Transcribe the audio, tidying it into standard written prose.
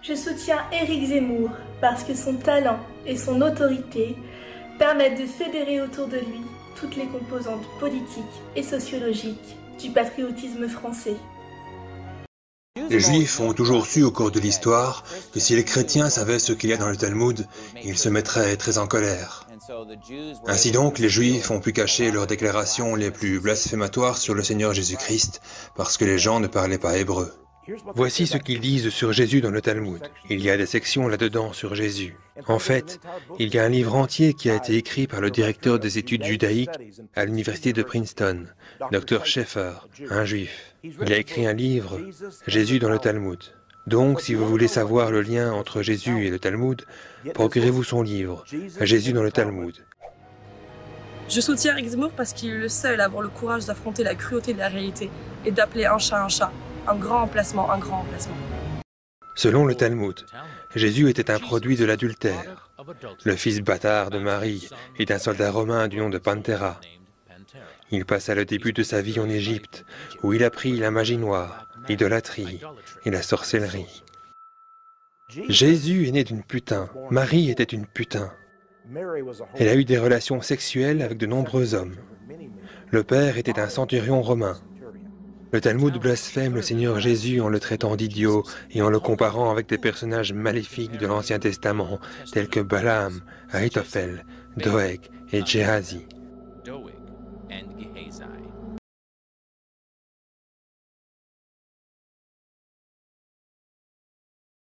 Je soutiens Éric Zemmour parce que son talent et son autorité permettent de fédérer autour de lui toutes les composantes politiques et sociologiques du patriotisme français. Les Juifs ont toujours su au cours de l'histoire que si les chrétiens savaient ce qu'il y a dans le Talmud, ils se mettraient très en colère. Ainsi donc, les Juifs ont pu cacher leurs déclarations les plus blasphématoires sur le Seigneur Jésus-Christ parce que les gens ne parlaient pas hébreu. Voici ce qu'ils disent sur Jésus dans le Talmud. Il y a des sections là-dedans sur Jésus. En fait, il y a un livre entier qui a été écrit par le directeur des études judaïques à l'université de Princeton, Dr. Schaeffer, un juif. Il a écrit un livre, Jésus dans le Talmud. Donc, si vous voulez savoir le lien entre Jésus et le Talmud, procurez-vous son livre, Jésus dans le Talmud. Je soutiens Éric Zemmour parce qu'il est le seul à avoir le courage d'affronter la cruauté de la réalité et d'appeler un chat, un grand emplacement, un grand emplacement. Selon le Talmud, Jésus était un produit de l'adultère, le fils bâtard de Marie et d'un soldat romain du nom de Pantera. Il passa le début de sa vie en Égypte, où il apprit la magie noire, l'idolâtrie et la sorcellerie. Jésus est né d'une putain, Marie était une putain. Elle a eu des relations sexuelles avec de nombreux hommes. Le père était un centurion romain. Le Talmud blasphème le Seigneur Jésus en le traitant d'idiot et en le comparant avec des personnages maléfiques de l'Ancien Testament, tels que Balaam, Ahitophel, Doeg et Gehazi.